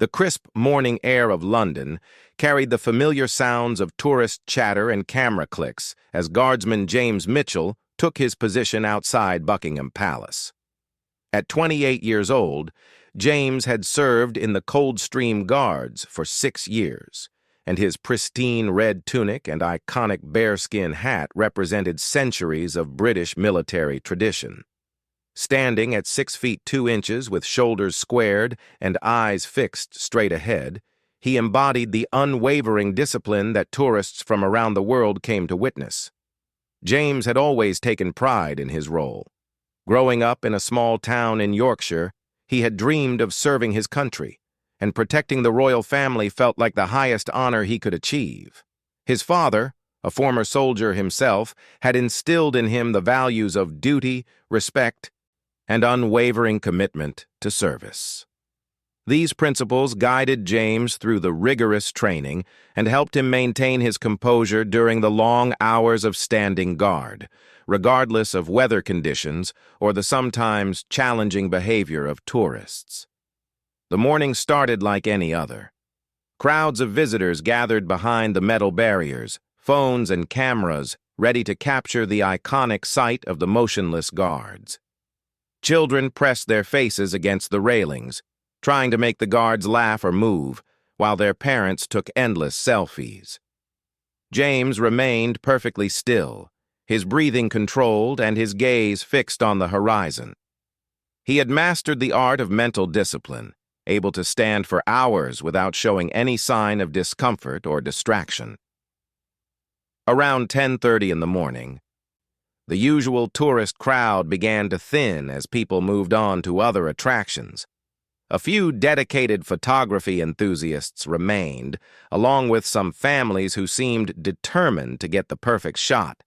The crisp morning air of London carried the familiar sounds of tourist chatter and camera clicks as Guardsman James Mitchell took his position outside Buckingham Palace. At 28 years old, James had served in the Coldstream Guards for 6 years, and his pristine red tunic and iconic bearskin hat represented centuries of British military tradition. Standing at 6 feet 2 inches with shoulders squared and eyes fixed straight ahead, he embodied the unwavering discipline that tourists from around the world came to witness. James had always taken pride in his role. Growing up in a small town in Yorkshire, he had dreamed of serving his country, and protecting the royal family felt like the highest honor he could achieve. His father, a former soldier himself, had instilled in him the values of duty, respect, and unwavering commitment to service. These principles guided James through the rigorous training and helped him maintain his composure during the long hours of standing guard, regardless of weather conditions or the sometimes challenging behavior of tourists. The morning started like any other. Crowds of visitors gathered behind the metal barriers, phones and cameras ready to capture the iconic sight of the motionless guards. Children pressed their faces against the railings, trying to make the guards laugh or move, while their parents took endless selfies. James remained perfectly still, his breathing controlled and his gaze fixed on the horizon. He had mastered the art of mental discipline, able to stand for hours without showing any sign of discomfort or distraction. Around 10:30 in the morning, the usual tourist crowd began to thin as people moved on to other attractions. A few dedicated photography enthusiasts remained, along with some families who seemed determined to get the perfect shot.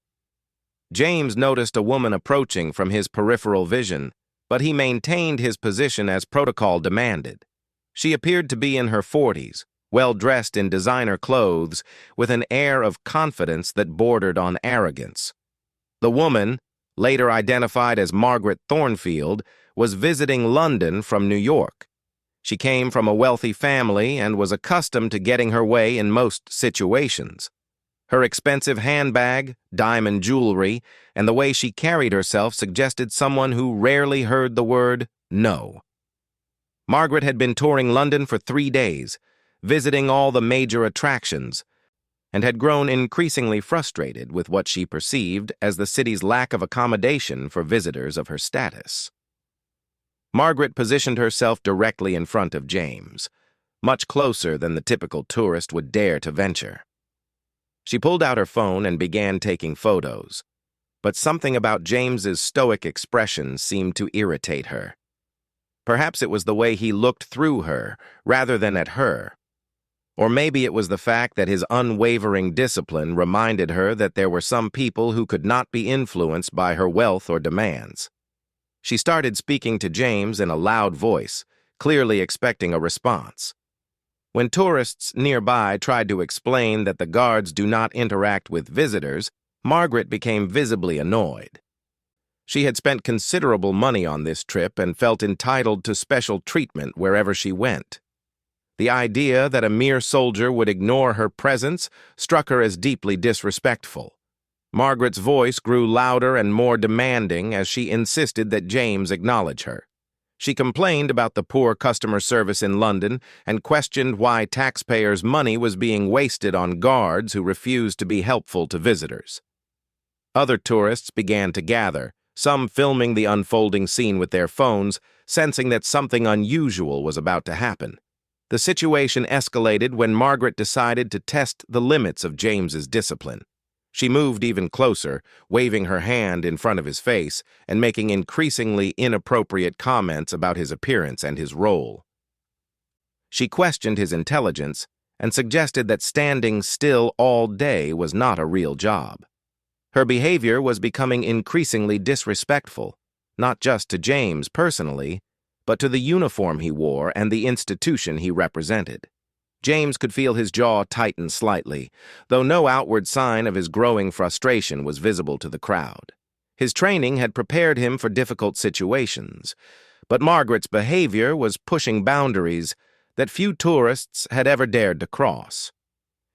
James noticed a woman approaching from his peripheral vision, but he maintained his position as protocol demanded. She appeared to be in her 40s, well-dressed in designer clothes, with an air of confidence that bordered on arrogance. The woman, later identified as Margaret Thornfield, was visiting London from New York. She came from a wealthy family and was accustomed to getting her way in most situations. Her expensive handbag, diamond jewelry, and the way she carried herself suggested someone who rarely heard the word no. Margaret had been touring London for 3 days, visiting all the major attractions, and had grown increasingly frustrated with what she perceived as the city's lack of accommodation for visitors of her status. Margaret positioned herself directly in front of James, much closer than the typical tourist would dare to venture. She pulled out her phone and began taking photos, but something about James's stoic expression seemed to irritate her. Perhaps it was the way he looked through her rather than at her. Or maybe it was the fact that his unwavering discipline reminded her that there were some people who could not be influenced by her wealth or demands. She started speaking to James in a loud voice, clearly expecting a response. When tourists nearby tried to explain that the guards do not interact with visitors, Margaret became visibly annoyed. She had spent considerable money on this trip and felt entitled to special treatment wherever she went. The idea that a mere soldier would ignore her presence struck her as deeply disrespectful. Margaret's voice grew louder and more demanding as she insisted that James acknowledge her. She complained about the poor customer service in London and questioned why taxpayers' money was being wasted on guards who refused to be helpful to visitors. Other tourists began to gather, some filming the unfolding scene with their phones, sensing that something unusual was about to happen. The situation escalated when Margaret decided to test the limits of James's discipline. She moved even closer, waving her hand in front of his face and making increasingly inappropriate comments about his appearance and his role. She questioned his intelligence and suggested that standing still all day was not a real job. Her behavior was becoming increasingly disrespectful, not just to James personally, but to the uniform he wore and the institution he represented. James could feel his jaw tighten slightly, though no outward sign of his growing frustration was visible to the crowd. His training had prepared him for difficult situations, but Margaret's behavior was pushing boundaries, that few tourists had ever dared to cross.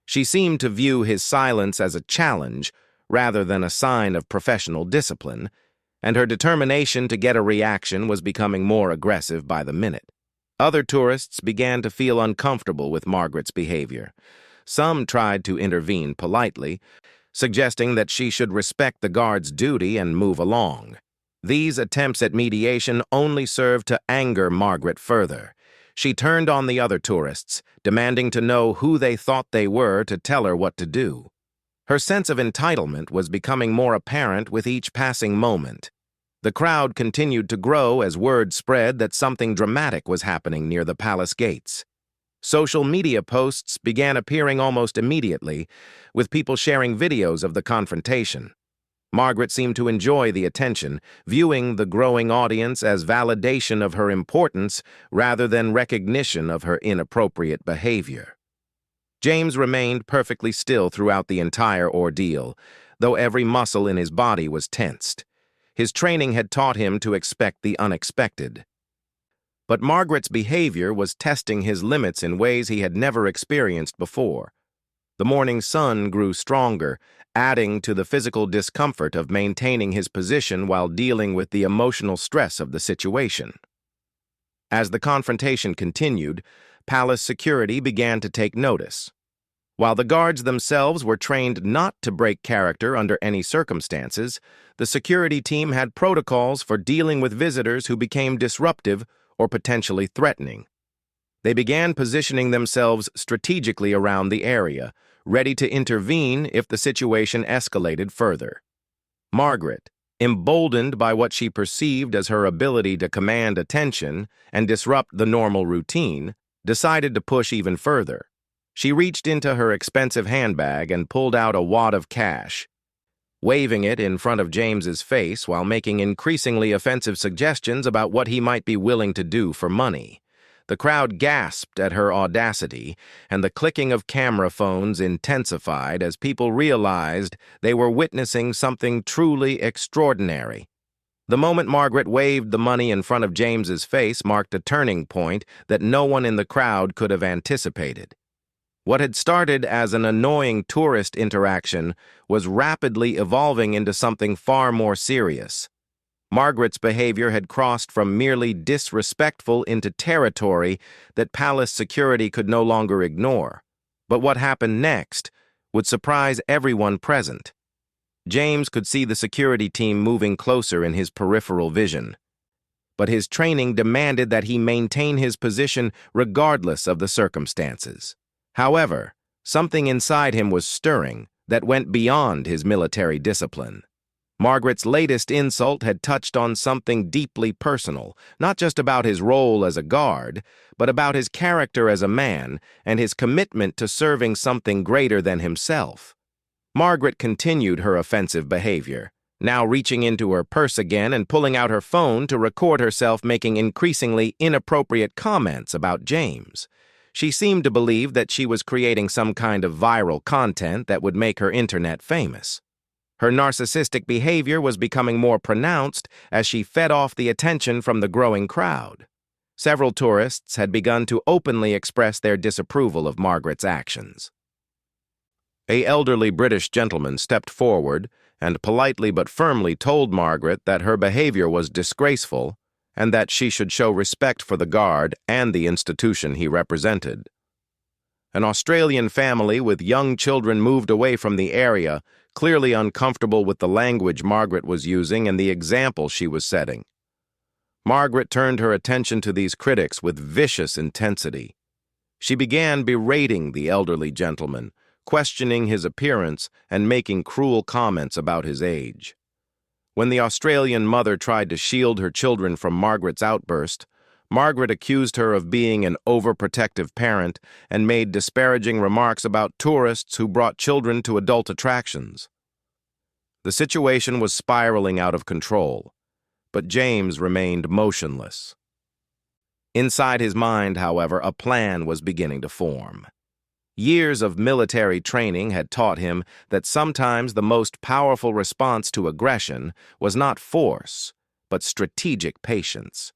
She seemed to view his silence as a challenge rather than a sign of professional discipline, and her determination to get a reaction was becoming more aggressive by the minute. Other tourists began to feel uncomfortable with Margaret's behavior. Some tried to intervene politely, suggesting that she should respect the guard's duty and move along. These attempts at mediation only served to anger Margaret further. She turned on the other tourists, demanding to know who they thought they were to tell her what to do. Her sense of entitlement was becoming more apparent with each passing moment. The crowd continued to grow as word spread that something dramatic was happening near the palace gates. Social media posts began appearing almost immediately, with people sharing videos of the confrontation. Margaret seemed to enjoy the attention, viewing the growing audience as validation of her importance rather than recognition of her inappropriate behavior. James remained perfectly still throughout the entire ordeal, though every muscle in his body was tensed. His training had taught him to expect the unexpected. But Margaret's behavior was testing his limits in ways he had never experienced before. The morning sun grew stronger, adding to the physical discomfort of maintaining his position while dealing with the emotional stress of the situation. As the confrontation continued, palace security began to take notice. While the guards themselves were trained not to break character under any circumstances, the security team had protocols for dealing with visitors who became disruptive or potentially threatening. They began positioning themselves strategically around the area, ready to intervene if the situation escalated further. Margaret, emboldened by what she perceived as her ability to command attention and disrupt the normal routine, decided to push even further. She reached into her expensive handbag and pulled out a wad of cash, waving it in front of James's face while making increasingly offensive suggestions about what he might be willing to do for money. The crowd gasped at her audacity, and the clicking of camera phones intensified as people realized they were witnessing something truly extraordinary. The moment Margaret waved the money in front of James's face marked a turning point that no one in the crowd could have anticipated. What had started as an annoying tourist interaction was rapidly evolving into something far more serious. Margaret's behavior had crossed from merely disrespectful into territory that palace security could no longer ignore. But what happened next would surprise everyone present. James could see the security team moving closer in his peripheral vision. But his training demanded that he maintain his position regardless of the circumstances. However, something inside him was stirring that went beyond his military discipline. Margaret's latest insult had touched on something deeply personal, not just about his role as a guard, but about his character as a man and his commitment to serving something greater than himself. Margaret continued her offensive behavior, now reaching into her purse again and pulling out her phone to record herself making increasingly inappropriate comments about James. She seemed to believe that she was creating some kind of viral content that would make her internet famous. Her narcissistic behavior was becoming more pronounced as she fed off the attention from the growing crowd. Several tourists had begun to openly express their disapproval of Margaret's actions. An elderly British gentleman stepped forward and politely but firmly told Margaret that her behavior was disgraceful and that she should show respect for the guard and the institution he represented. An Australian family with young children moved away from the area, clearly uncomfortable with the language Margaret was using and the example she was setting. Margaret turned her attention to these critics with vicious intensity. She began berating the elderly gentleman, questioning his appearance and making cruel comments about his age. When the Australian mother tried to shield her children from Margaret's outburst, Margaret accused her of being an overprotective parent and made disparaging remarks about tourists who brought children to adult attractions. The situation was spiraling out of control, but James remained motionless. Inside his mind, however, a plan was beginning to form. Years of military training had taught him that sometimes the most powerful response to aggression was not force, but strategic patience.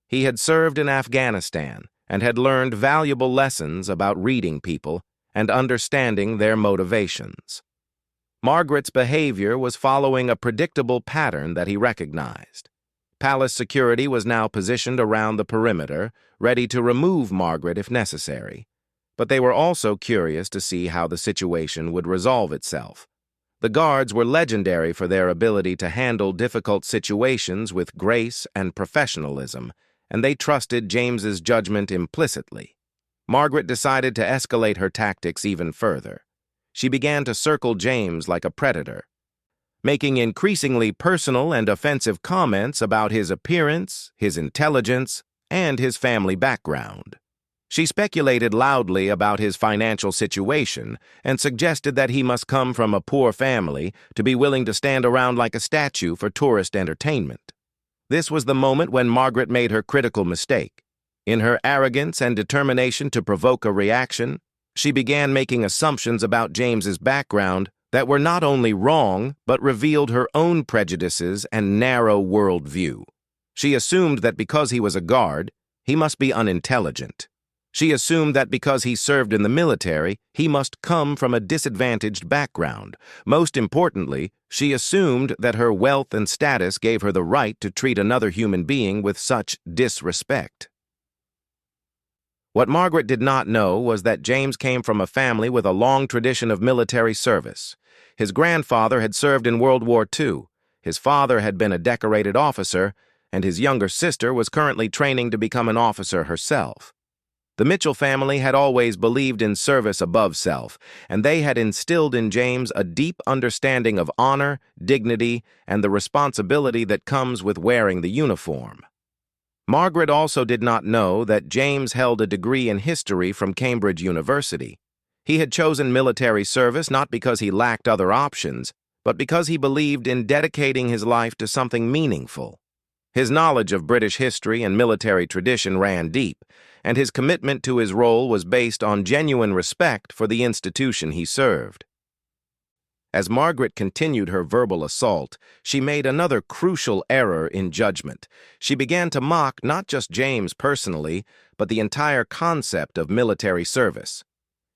He had served in Afghanistan and had learned valuable lessons about reading people and understanding their motivations. Margaret's behavior was following a predictable pattern that he recognized. Palace security was now positioned around the perimeter, ready to remove Margaret if necessary. But they were also curious to see how the situation would resolve itself. The guards were legendary for their ability to handle difficult situations with grace and professionalism, and they trusted James's judgment implicitly. Margaret decided to escalate her tactics even further. She began to circle James like a predator, making increasingly personal and offensive comments about his appearance, his intelligence, and his family background. She speculated loudly about his financial situation and suggested that he must come from a poor family to be willing to stand around like a statue for tourist entertainment. This was the moment when Margaret made her critical mistake. In her arrogance and determination to provoke a reaction, she began making assumptions about James's background that were not only wrong, but revealed her own prejudices and narrow worldview. She assumed that because he was a guard, he must be unintelligent. She assumed that because he served in the military, he must come from a disadvantaged background. Most importantly, she assumed that her wealth and status gave her the right to treat another human being with such disrespect. What Margaret did not know was that James came from a family with a long tradition of military service. His grandfather had served in World War II, his father had been a decorated officer, and his younger sister was currently training to become an officer herself. The Mitchell family had always believed in service above self, and they had instilled in James a deep understanding of honor, dignity, and the responsibility that comes with wearing the uniform. Margaret also did not know that James held a degree in history from Cambridge University. He had chosen military service not because he lacked other options, but because he believed in dedicating his life to something meaningful. His knowledge of British history and military tradition ran deep, and his commitment to his role was based on genuine respect for the institution he served. As Margaret continued her verbal assault, she made another crucial error in judgment. She began to mock not just James personally, but the entire concept of military service.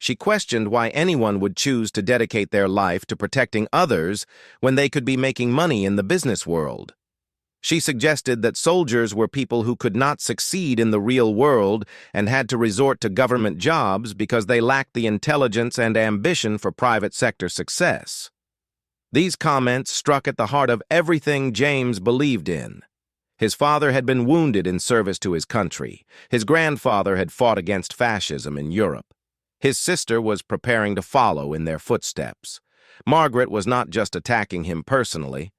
She questioned why anyone would choose to dedicate their life to protecting others when they could be making money in the business world. She suggested that soldiers were people who could not succeed in the real world and had to resort to government jobs because they lacked the intelligence and ambition for private sector success. These comments struck at the heart of everything James believed in. His father had been wounded in service to his country. His grandfather had fought against fascism in Europe. His sister was preparing to follow in their footsteps. Margaret was not just attacking him personally.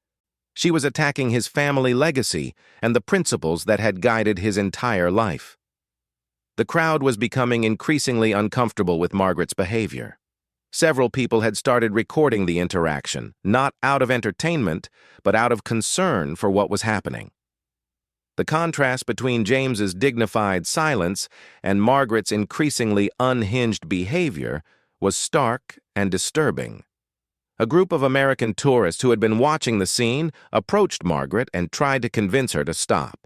She was attacking his family legacy and the principles that had guided his entire life. The crowd was becoming increasingly uncomfortable with Margaret's behavior. Several people had started recording the interaction, not out of entertainment, but out of concern for what was happening. The contrast between James's dignified silence and Margaret's increasingly unhinged behavior was stark and disturbing. A group of American tourists who had been watching the scene approached Margaret and tried to convince her to stop.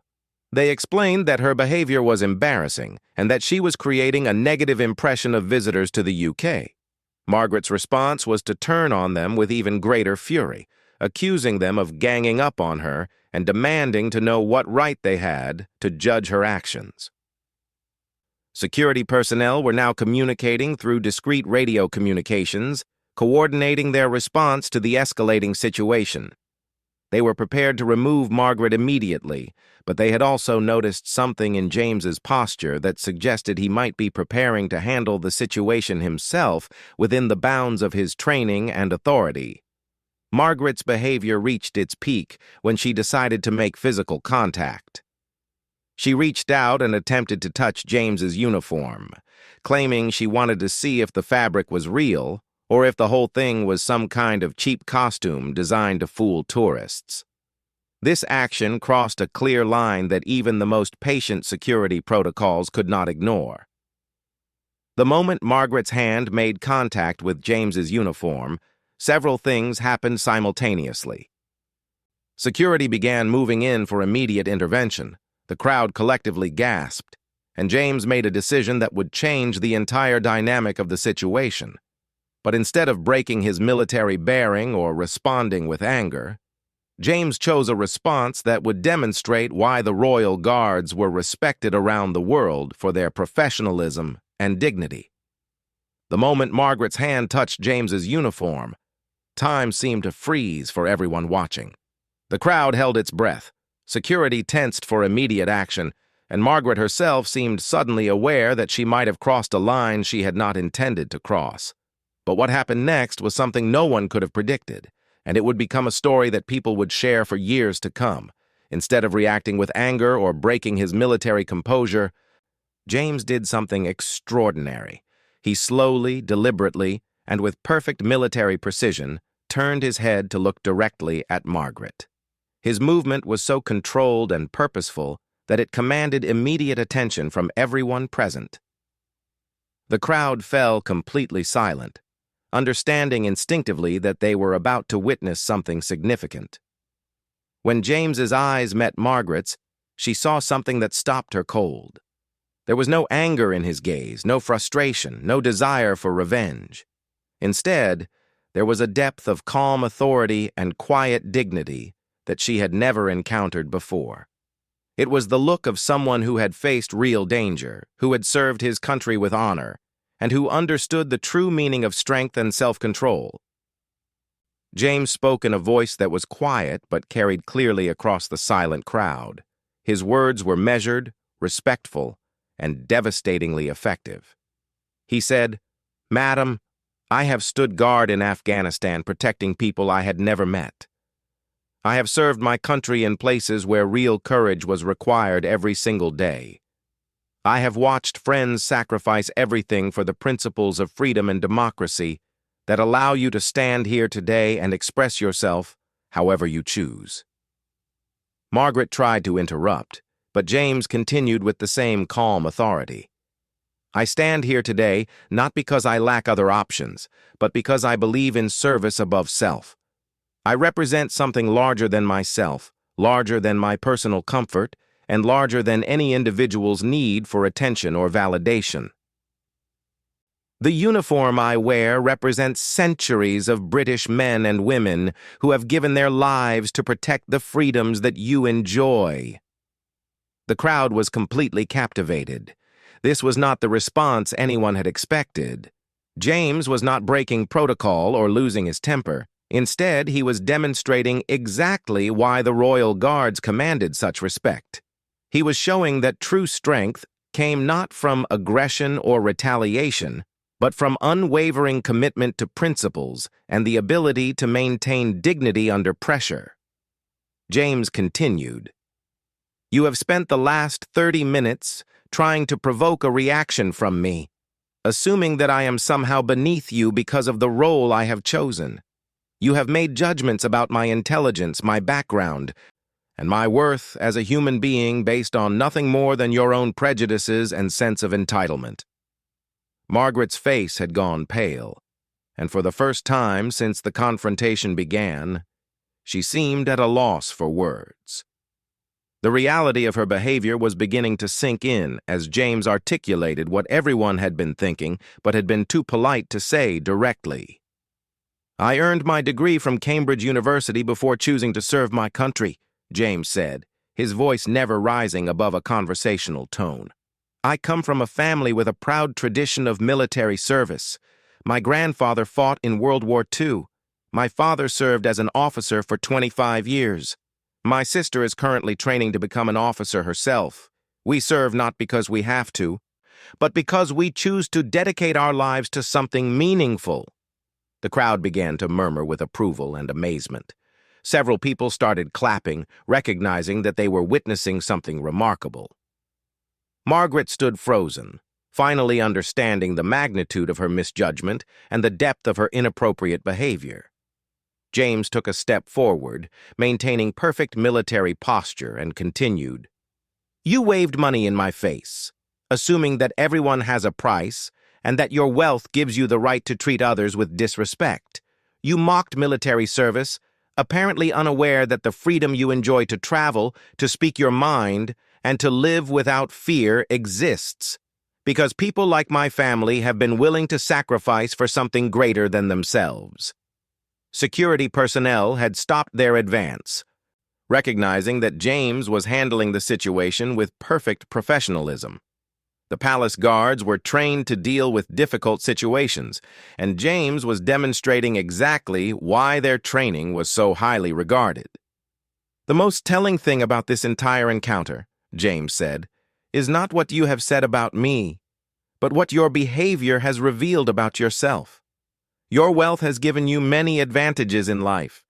They explained that her behavior was embarrassing and that she was creating a negative impression of visitors to the UK. Margaret's response was to turn on them with even greater fury, accusing them of ganging up on her and demanding to know what right they had to judge her actions. Security personnel were now communicating through discreet radio communications, coordinating their response to the escalating situation. They were prepared to remove Margaret immediately, but they had also noticed something in James's posture that suggested he might be preparing to handle the situation himself within the bounds of his training and authority. Margaret's behavior reached its peak when she decided to make physical contact. She reached out and attempted to touch James's uniform, claiming she wanted to see if the fabric was real or if the whole thing was some kind of cheap costume designed to fool tourists. This action crossed a clear line that even the most patient security protocols could not ignore. The moment Margaret's hand made contact with James's uniform, several things happened simultaneously. Security began moving in for immediate intervention. The crowd collectively gasped, and James made a decision that would change the entire dynamic of the situation. But instead of breaking his military bearing or responding with anger, James chose a response that would demonstrate why the royal guards were respected around the world for their professionalism and dignity. The moment Margaret's hand touched James's uniform, time seemed to freeze for everyone watching. The crowd held its breath, security tensed for immediate action, and Margaret herself seemed suddenly aware that she might have crossed a line she had not intended to cross. But what happened next was something no one could have predicted, and it would become a story that people would share for years to come. Instead of reacting with anger or breaking his military composure, James did something extraordinary. He slowly, deliberately, and with perfect military precision, turned his head to look directly at Margaret. His movement was so controlled and purposeful that it commanded immediate attention from everyone present. The crowd fell completely silent, understanding instinctively that they were about to witness something significant. When James's eyes met Margaret's, she saw something that stopped her cold. There was no anger in his gaze, no frustration, no desire for revenge. Instead, there was a depth of calm authority and quiet dignity that she had never encountered before. It was the look of someone who had faced real danger, who had served his country with honor, and who understood the true meaning of strength and self-control. James spoke in a voice that was quiet but carried clearly across the silent crowd. His words were measured, respectful, and devastatingly effective. He said, "Madam, I have stood guard in Afghanistan protecting people I had never met. I have served my country in places where real courage was required every single day. I have watched friends sacrifice everything for the principles of freedom and democracy that allow you to stand here today and express yourself however you choose." Margaret tried to interrupt, but James continued with the same calm authority. "I stand here today not because I lack other options, but because I believe in service above self. I represent something larger than myself, larger than my personal comfort, and larger than any individual's need for attention or validation. The uniform I wear represents centuries of British men and women who have given their lives to protect the freedoms that you enjoy." The crowd was completely captivated. This was not the response anyone had expected. James was not breaking protocol or losing his temper. Instead, he was demonstrating exactly why the royal guards commanded such respect. He was showing that true strength came not from aggression or retaliation, but from unwavering commitment to principles and the ability to maintain dignity under pressure. James continued, "You have spent the last 30 minutes trying to provoke a reaction from me, assuming that I am somehow beneath you because of the role I have chosen. You have made judgments about my intelligence, my background, and my worth as a human being based on nothing more than your own prejudices and sense of entitlement." Margaret's face had gone pale, and for the first time since the confrontation began, she seemed at a loss for words. The reality of her behavior was beginning to sink in as James articulated what everyone had been thinking but had been too polite to say directly. "I earned my degree from Cambridge University before choosing to serve my country," James said, his voice never rising above a conversational tone. "I come from a family with a proud tradition of military service. My grandfather fought in World War II. My father served as an officer for 25 years. My sister is currently training to become an officer herself. We serve not because we have to, but because we choose to dedicate our lives to something meaningful." The crowd began to murmur with approval and amazement. Several people started clapping, recognizing that they were witnessing something remarkable. Margaret stood frozen, finally understanding the magnitude of her misjudgment and the depth of her inappropriate behavior. James took a step forward, maintaining perfect military posture, and continued, "You waved money in my face, assuming that everyone has a price and that your wealth gives you the right to treat others with disrespect. You mocked military service, apparently unaware that the freedom you enjoy to travel, to speak your mind, and to live without fear exists, because people like my family have been willing to sacrifice for something greater than themselves. Security personnel had stopped their advance, recognizing that James was handling the situation with perfect professionalism. The palace guards were trained to deal with difficult situations, and James was demonstrating exactly why their training was so highly regarded. "The most telling thing about this entire encounter," James said, "is not what you have said about me, but what your behavior has revealed about yourself. Your wealth has given you many advantages in life,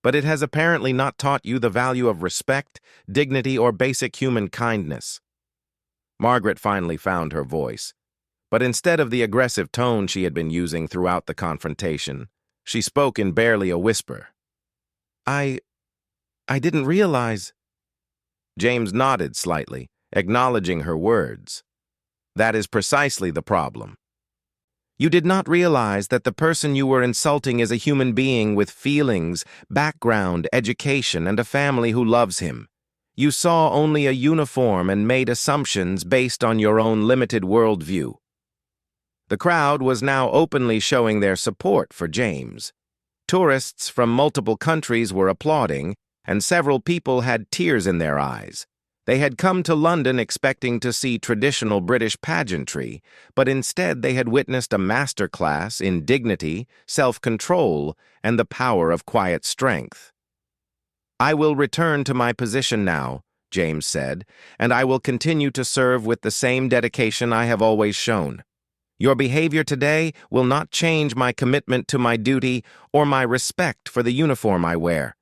but it has apparently not taught you the value of respect, dignity, or basic human kindness." Margaret finally found her voice, but instead of the aggressive tone she had been using throughout the confrontation, she spoke in barely a whisper. I didn't realize." James nodded slightly, acknowledging her words. "That is precisely the problem. You did not realize that the person you were insulting is a human being with feelings, background, education, and a family who loves him. You saw only a uniform and made assumptions based on your own limited worldview." The crowd was now openly showing their support for James. Tourists from multiple countries were applauding, and several people had tears in their eyes. They had come to London expecting to see traditional British pageantry, but instead they had witnessed a masterclass in dignity, self-control, and the power of quiet strength. "I will return to my position now," James said, "and I will continue to serve with the same dedication I have always shown. Your behavior today will not change my commitment to my duty or my respect for the uniform I wear.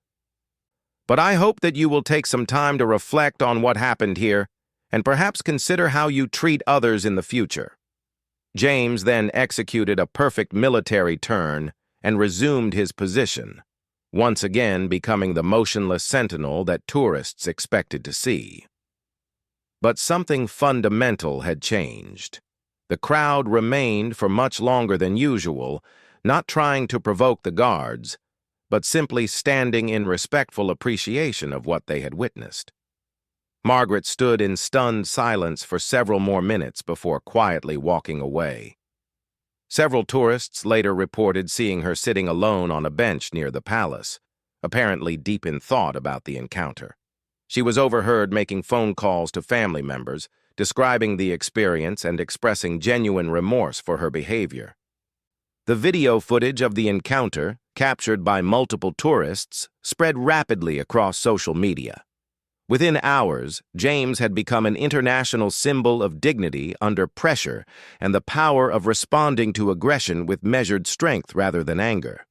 But I hope that you will take some time to reflect on what happened here and perhaps consider how you treat others in the future." James then executed a perfect military turn and resumed his position, once again becoming the motionless sentinel that tourists expected to see. But something fundamental had changed. The crowd remained for much longer than usual, not trying to provoke the guards, but simply standing in respectful appreciation of what they had witnessed. Margaret stood in stunned silence for several more minutes before quietly walking away. Several tourists later reported seeing her sitting alone on a bench near the palace, apparently deep in thought about the encounter. She was overheard making phone calls to family members, describing the experience and expressing genuine remorse for her behavior. The video footage of the encounter, captured by multiple tourists, spread rapidly across social media. Within hours, James had become an international symbol of dignity under pressure and the power of responding to aggression with measured strength rather than anger.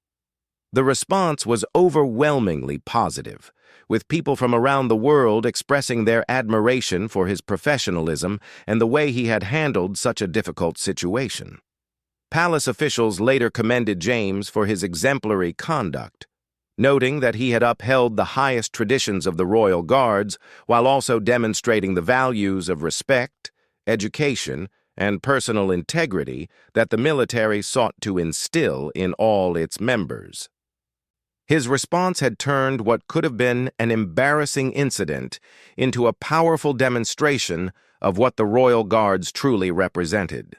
The response was overwhelmingly positive, with people from around the world expressing their admiration for his professionalism and the way he had handled such a difficult situation. Palace officials later commended James for his exemplary conduct, noting that he had upheld the highest traditions of the royal guards while also demonstrating the values of respect, education, and personal integrity that the military sought to instill in all its members. His response had turned what could have been an embarrassing incident into a powerful demonstration of what the royal guards truly represented.